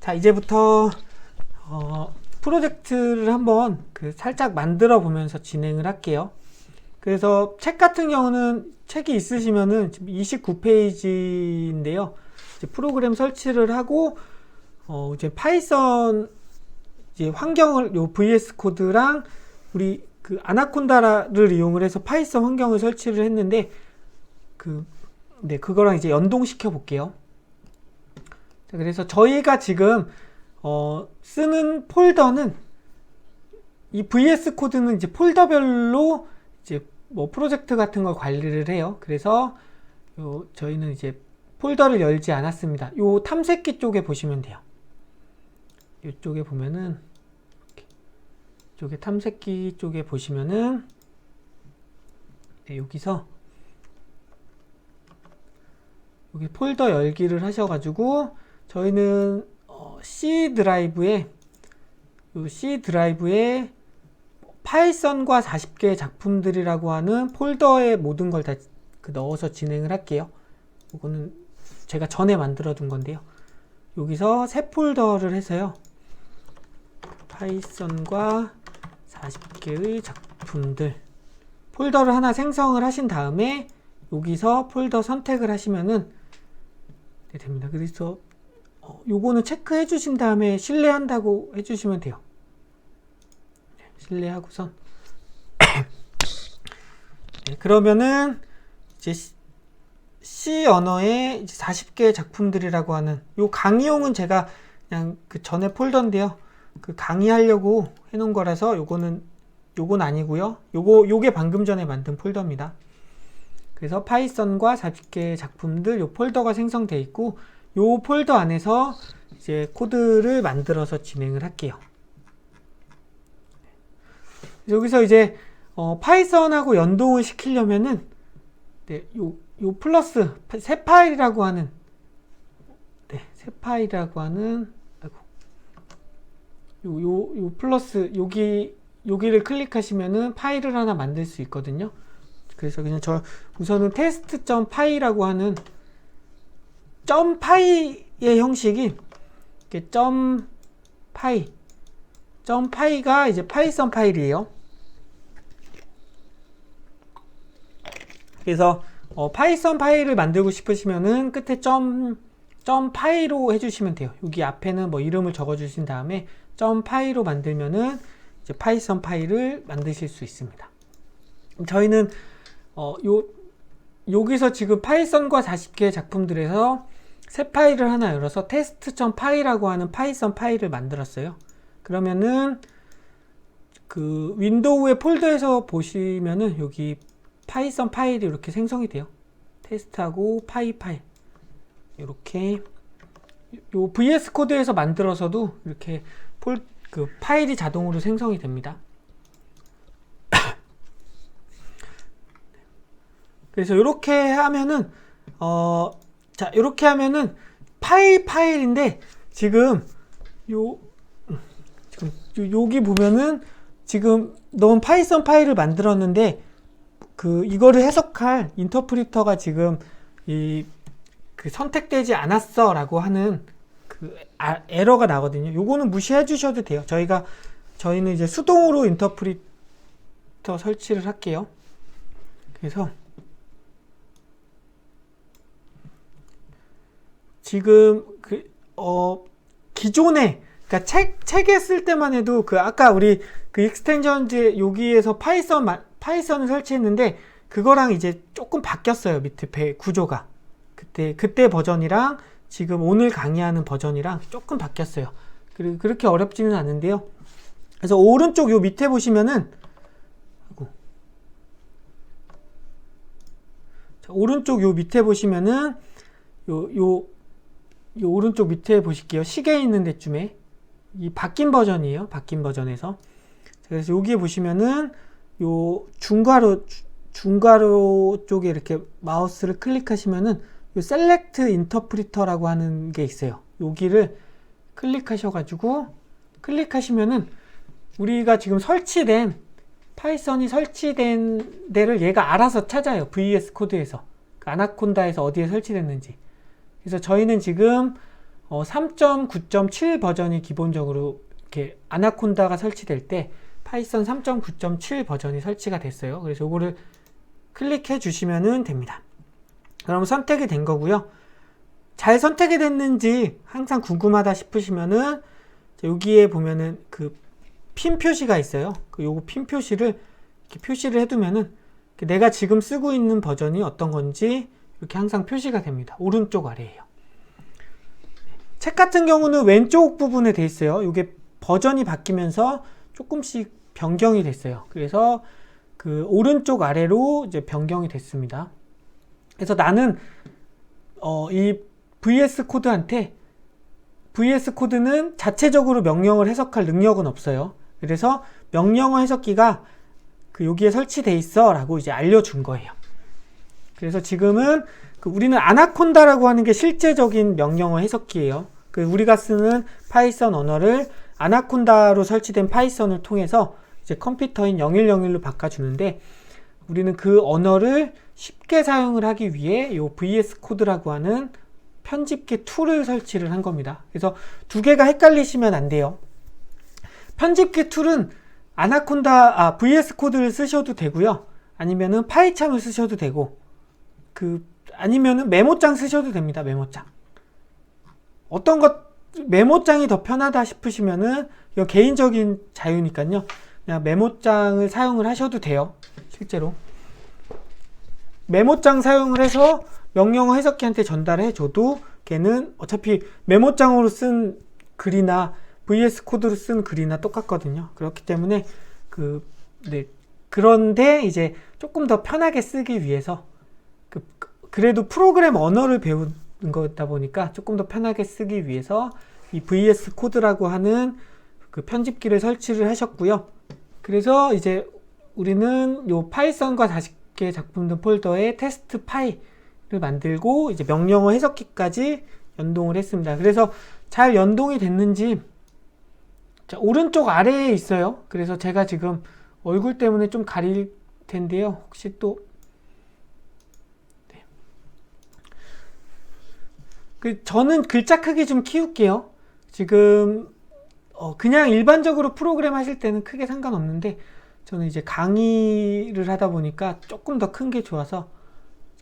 자, 이제부터 프로젝트를 한번 살짝 만들어 보면서 진행을 할게요. 그래서 책 같은 경우는 책이 있으시면은 지금 29페이지인데요. 이제 프로그램 설치를 하고 이제 파이썬 이제 환경을 요 VS 코드랑 우리 아나콘다를 이용을 해서 파이썬 환경을 설치를 했는데 그거랑 이제 연동시켜 볼게요. 자, 그래서 저희가 지금 쓰는 폴더는 이 VS 코드는 이제 폴더별로 이제 뭐 프로젝트 같은 걸 관리를 해요. 그래서 저희는 이제 폴더를 열지 않았습니다. 요 탐색기 쪽에 보시면 돼요. 이쪽에 보면은 이쪽에 탐색기 쪽에 보시면은 여기서 여기 폴더 열기를 하셔가지고 저희는 C 드라이브에 파이썬과 40개의 작품들이라고 하는 폴더에 모든 걸 다 넣어서 진행을 할게요. 이거는 제가 전에 만들어 둔 건데요. 여기서 새 폴더를 해서요. 파이썬과 40개의 작품들 폴더를 하나 생성을 하신 다음에 여기서 폴더 선택을 하시면은 됩니다. 그래서 요거는 체크해 주신 다음에 실내한다고 해주시면 돼요. 실내하고선 네, 그러면은 이제 C 언어의 40개의 작품들이라고 하는 요 강의용은 제가 그냥 전에 폴더인데요. 강의하려고 해놓은 거라서 요건 아니고요. 요게 방금 전에 만든 폴더입니다. 그래서 파이썬과 40개의 작품들 요 폴더가 생성되어 있고 요 폴더 안에서 이제 코드를 만들어서 진행을 할게요. 여기서 이제 파이썬하고 연동을 시키려면은 요 플러스 새 파일이라고 하는 요 플러스 여기를 클릭하시면은 파일을 하나 만들 수 있거든요. 그래서 그냥 우선은 test.py라고 하는 .py의 형식이 이렇게 .py가 이제 파이썬 파일이에요. 그래서 파이썬 파일을 만들고 싶으시면은 끝에 .py로 해주시면 돼요. 여기 앞에는 뭐 이름을 적어 주신 다음에 .py로 만들면은 이제 파이썬 파일을 만드실 수 있습니다. 저희는 여기서 지금 파이썬과 40개의 작품들에서 새 파일을 하나 열어서 test.py라고 하는 파이썬 파일을 만들었어요. 그러면은 윈도우의 폴더에서 보시면은 여기 파이썬 파일이 이렇게 생성이 돼요. 테스트하고 파일 이렇게 요 VS 코드에서 만들어서도 이렇게 파일이 자동으로 생성이 됩니다. 그래서 이렇게 하면은 이렇게 하면은 파일인데 지금 여기 보면은 지금 넣은 파이썬 파일을 만들었는데 이거를 해석할 인터프리터가 지금 선택되지 않았어 라고 하는 에러가 나거든요. 요거는 무시해 주셔도 돼요. 저희는 이제 수동으로 인터프리터 설치를 할게요. 그래서 지금 기존에 책에 쓸 때만 해도 아까 우리 익스텐션즈 여기에서 파이썬을 설치했는데 그거랑 이제 조금 바뀌었어요. 밑에 구조가 그때 버전이랑 지금 오늘 강의하는 버전이랑 조금 바뀌었어요. 그리고 그렇게 어렵지는 않은데요. 그래서 오른쪽 요 밑에 보시면은 오른쪽 요 밑에 보시면은 요 오른쪽 밑에 보실게요. 시계 있는 데쯤에 이 바뀐 버전이에요. 바뀐 버전에서. 그래서 여기에 보시면은 요 중괄호 쪽에 이렇게 마우스를 클릭하시면은 요 셀렉트 인터프리터라고 하는 게 있어요. 여기를 클릭하시면은 우리가 지금 파이썬이 설치된 데를 얘가 알아서 찾아요. VS 코드에서 아나콘다에서 어디에 설치됐는지. 그래서 저희는 지금 3.9.7 버전이 기본적으로 이렇게 아나콘다가 설치될 때 파이썬 3.9.7 버전이 설치가 됐어요. 그래서 이거를 클릭해 주시면 됩니다. 그럼 선택이 된 거고요. 잘 선택이 됐는지 항상 궁금하다 싶으시면은 여기에 보면은 그 핀 표시가 있어요. 요거 핀 표시를 이렇게 표시를 해두면은 내가 지금 쓰고 있는 버전이 어떤 건지 이렇게 항상 표시가 됩니다. 오른쪽 아래에요. 책 같은 경우는 왼쪽 부분에 돼 있어요. 이게 버전이 바뀌면서 조금씩 변경이 됐어요. 그래서 그 오른쪽 아래로 이제 변경이 됐습니다. 그래서 나는 이 VS 코드한테 VS 코드는 자체적으로 명령을 해석할 능력은 없어요. 그래서 명령어 해석기가 여기에 설치돼 있어 라고 이제 알려준 거예요. 그래서 지금은 우리는 아나콘다라고 하는 게 실제적인 명령어 해석기예요. 우리가 쓰는 파이썬 언어를 아나콘다로 설치된 파이썬을 통해서 이제 컴퓨터인 0101로 바꿔주는데, 우리는 그 언어를 쉽게 사용을 하기 위해 이 VS 코드라고 하는 편집기 툴을 설치를 한 겁니다. 그래서 두 개가 헷갈리시면 안 돼요. 편집기 툴은 VS 코드를 쓰셔도 되고요. 아니면은 파이참을 쓰셔도 되고, 아니면은 메모장 쓰셔도 됩니다. 메모장. 메모장이 더 편하다 싶으시면은, 이거 개인적인 자유니까요. 그냥 메모장을 사용을 하셔도 돼요. 실제로. 메모장 사용을 해서 명령어 해석기한테 전달해 줘도 걔는 어차피 메모장으로 쓴 글이나 VS 코드로 쓴 글이나 똑같거든요. 그렇기 때문에 그런데 이제 조금 더 편하게 쓰기 위해서 그래도 프로그램 언어를 배우는 거다 보니까 조금 더 편하게 쓰기 위해서 이 VS 코드라고 하는 그 편집기를 설치를 하셨고요. 그래서 이제 우리는 요 파이썬과 40개 작품들 폴더에 테스트 파일을 만들고 이제 명령어 해석기까지 연동을 했습니다. 그래서 잘 연동이 됐는지 오른쪽 아래에 있어요. 그래서 제가 지금 얼굴 때문에 좀 가릴 텐데요. 혹시 또 저는 글자 크기 좀 키울게요. 지금 그냥 일반적으로 프로그램 하실 때는 크게 상관없는데, 저는 이제 강의를 하다 보니까 조금 더 큰 게 좋아서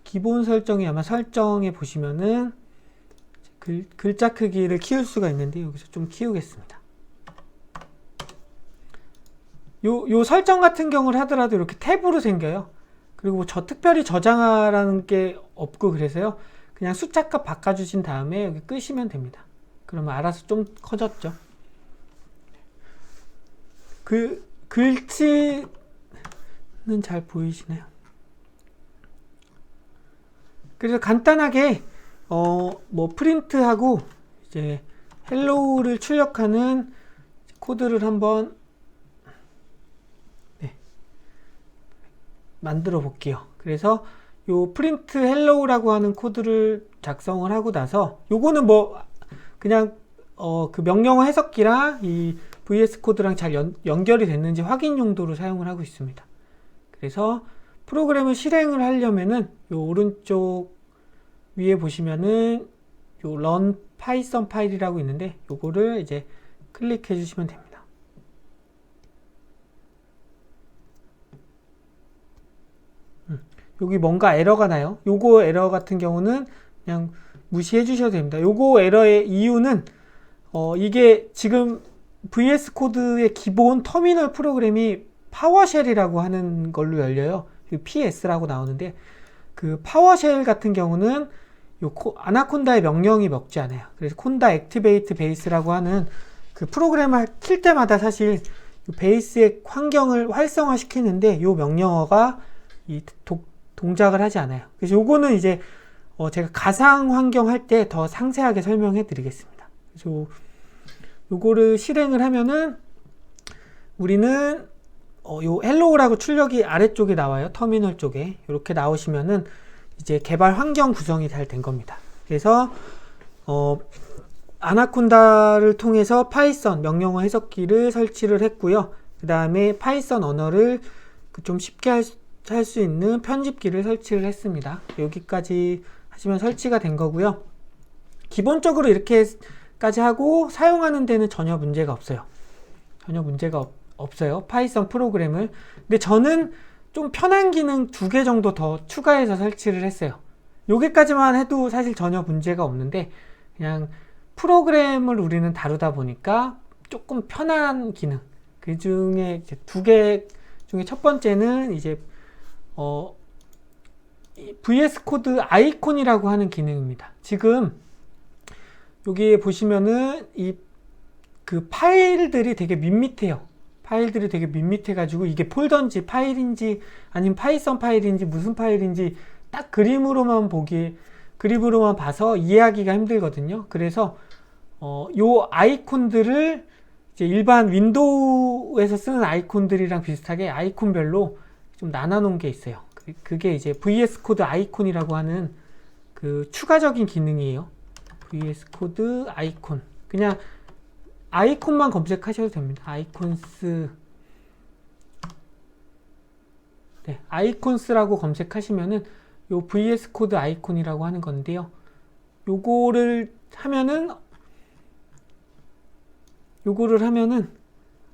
기본 설정이 아마 설정에 보시면은 글자 크기를 키울 수가 있는데, 여기서 좀 키우겠습니다. 요 설정 같은 경우를 하더라도 이렇게 탭으로 생겨요. 그리고 특별히 저장하라는 게 없고, 그래서요 그냥 숫자값 바꿔주신 다음에 여기 끄시면 됩니다. 그러면 알아서 좀 커졌죠. 글씨는 잘 보이시나요? 그래서 간단하게 프린트하고 이제 헬로우를 출력하는 코드를 한번 만들어 볼게요. 그래서 요 프린트 헬로우라고 하는 코드를 작성을 하고 나서, 요거는 그냥 그 명령어 해석기랑 이 VS 코드랑 잘 연결이 됐는지 확인 용도로 사용을 하고 있습니다. 그래서 프로그램을 실행을 하려면은 요 오른쪽 위에 보시면은 요 run python 파일이라고 있는데, 요거를 이제 클릭해 주시면 됩니다. 여기 뭔가 에러가 나요. 요거 에러 같은 경우는 그냥 무시해 주셔도 됩니다. 요거 에러의 이유는 이게 지금 VS 코드의 기본 터미널 프로그램이 파워쉘이라고 하는 걸로 열려요. PS라고 나오는데, 그 파워쉘 같은 경우는 아나콘다의 명령이 먹지 않아요. 그래서 콘다 액티베이트 베이스라고 하는 그 프로그램을 킬 때마다 사실 베이스의 환경을 활성화 시키는데, 요 명령어가 동작을 하지 않아요. 그래서 요거는 이제 제가 가상 환경 할 때 더 상세하게 설명해 드리겠습니다. 그래서 요거를 실행을 하면은 우리는 요 헬로우라고 출력이 아래쪽에 나와요. 터미널 쪽에 이렇게 나오시면은 이제 개발 환경 구성이 잘 된 겁니다. 그래서 아나콘다를 통해서 파이썬 명령어 해석기를 설치를 했고요. 그 다음에 파이썬 언어를 좀 쉽게 할 수 있는 편집기를 설치를 했습니다. 여기까지 하시면 설치가 된 거고요. 기본적으로 이렇게까지 하고 사용하는 데는 전혀 문제가 없어요. 전혀 문제가 없어요. 파이썬 프로그램을. 근데 저는 좀 편한 기능 2개 정도 더 추가해서 설치를 했어요. 여기까지만 해도 사실 전혀 문제가 없는데, 그냥 프로그램을 우리는 다루다 보니까 조금 편한 기능, 그 중에 이제 2개 중에 첫 번째는 이제 VS 코드 아이콘이라고 하는 기능입니다. 지금 여기에 보시면은 그 파일들이 되게 밋밋해요. 파일들이 되게 밋밋해가지고 이게 폴더인지 파일인지 아니면 파이썬 파일인지 무슨 파일인지 딱 그림으로만 봐서 이해하기가 힘들거든요. 그래서 요 아이콘들을 이제 일반 윈도우에서 쓰는 아이콘들이랑 비슷하게 아이콘별로 좀 나눠 놓은 게 있어요. 그게 이제 VS 코드 아이콘이라고 하는 그 추가적인 기능이에요. VS 코드 아이콘. 그냥 아이콘만 검색하셔도 됩니다. 아이콘스. 네, 아이콘스라고 검색하시면은 요 VS 코드 아이콘이라고 하는 건데요. 요거를 하면은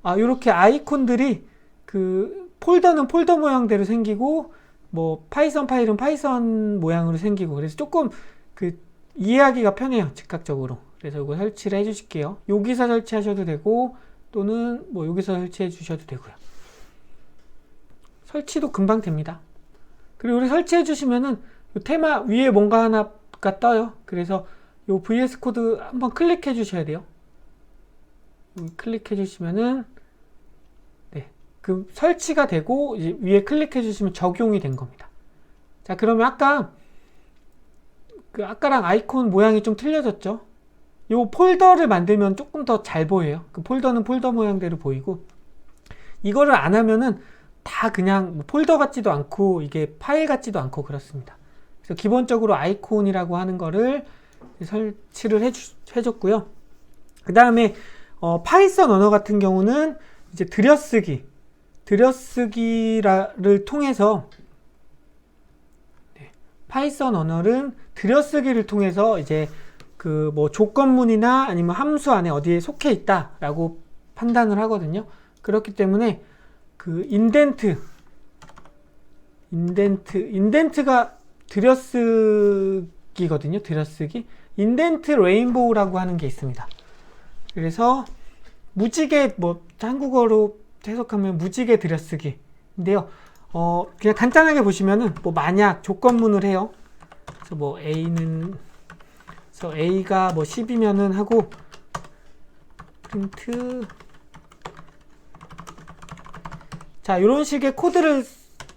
요렇게 아이콘들이 그 폴더는 폴더 모양대로 생기고 뭐 파이썬 파일은 파이썬 모양으로 생기고, 그래서 조금 그 이해하기가 편해요, 즉각적으로. 그래서 이거 설치를 해 주실게요. 여기서 설치하셔도 되고 또는 뭐 여기서 설치해 주셔도 되고요. 설치도 금방 됩니다. 그리고 우리 설치해 주시면은 요 테마 위에 뭔가 하나가 떠요. 그래서 요 VS 코드 한번 클릭해 주셔야 돼요. 여기 클릭해 주시면은 그 설치가 되고 이제 위에 클릭해 주시면 적용이 된 겁니다. 자, 그러면 아까랑 아이콘 모양이 좀 틀려졌죠? 요 폴더를 만들면 조금 더 잘 보여요. 그 폴더는 폴더 모양대로 보이고, 이거를 안 하면은 다 그냥 폴더 같지도 않고 이게 파일 같지도 않고 그렇습니다. 그래서 기본적으로 아이콘이라고 하는 거를 설치를 해줬고요. 그 다음에 파이썬 언어 같은 경우는 이제 들여쓰기를 통해서, 파이썬 언어는 들여쓰기를 통해서 이제 그 뭐 조건문이나 아니면 함수 안에 어디에 속해 있다라고 판단을 하거든요. 그렇기 때문에 그 인덴트가 들여쓰기거든요. 들여쓰기. 인덴트 레인보우라고 하는 게 있습니다. 그래서 무지개, 뭐 한국어로 해석하면 무지개 들여쓰기인데요. 그냥 간단하게 보시면은 뭐 만약 조건문을 해요. 그래서 뭐 A가 뭐 10이면은 하고 프린트, 자, 이런 식의 코드를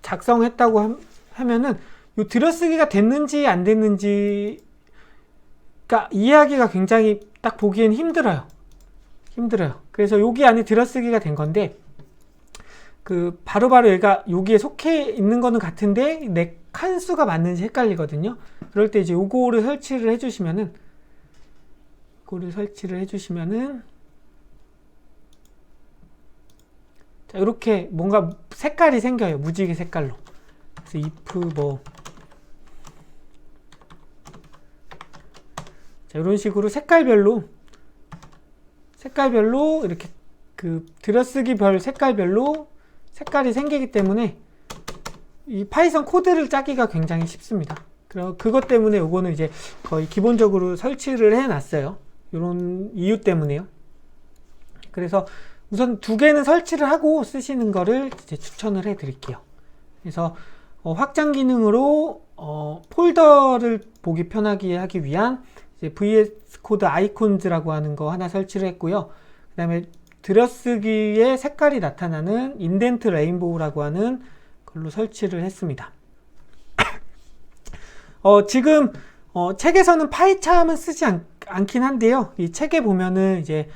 작성했다고 하면은 요 들여쓰기가 됐는지 안 됐는지가 이해하기가 굉장히 딱 보기엔 힘들어요. 그래서 여기 안에 들여쓰기가 된 건데, 그 바로바로 얘가 여기에 속해 있는 거는 같은데 내 칸수가 맞는지 헷갈리거든요. 그럴 때 이제 요거를 설치를 해주시면은 자, 이렇게 뭔가 색깔이 생겨요. 무지개 색깔로. 그래서 if 자, 이런 식으로 색깔별로 이렇게 그 들여쓰기 별 색깔별로 색깔이 생기기 때문에 이 파이썬 코드를 짜기가 굉장히 쉽습니다. 그것 때문에 요거는 이제 거의 기본적으로 설치를 해놨어요. 이런 이유 때문에요. 그래서 우선 2개는 설치를 하고 쓰시는 거를 이제 추천을 해드릴게요. 그래서 확장 기능으로 폴더를 보기 편하게 하기 위한 이제 VS 코드 아이콘즈라고 하는 거 하나 설치를 했고요. 그 다음에 들여쓰기에 색깔이 나타나는 인덴트 레인보우라고 하는 걸로 설치를 했습니다. 지금 책에서는 파이참은 쓰지 않긴 한데요. 이 책에 보면은 이제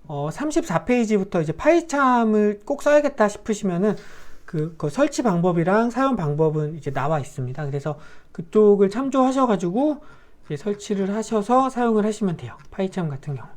34페이지부터 이제 파이참을 꼭 써야겠다 싶으시면은 그 설치 방법이랑 사용 방법은 이제 나와 있습니다. 그래서 그쪽을 참조하셔가지고 이제 설치를 하셔서 사용을 하시면 돼요. 파이참 같은 경우.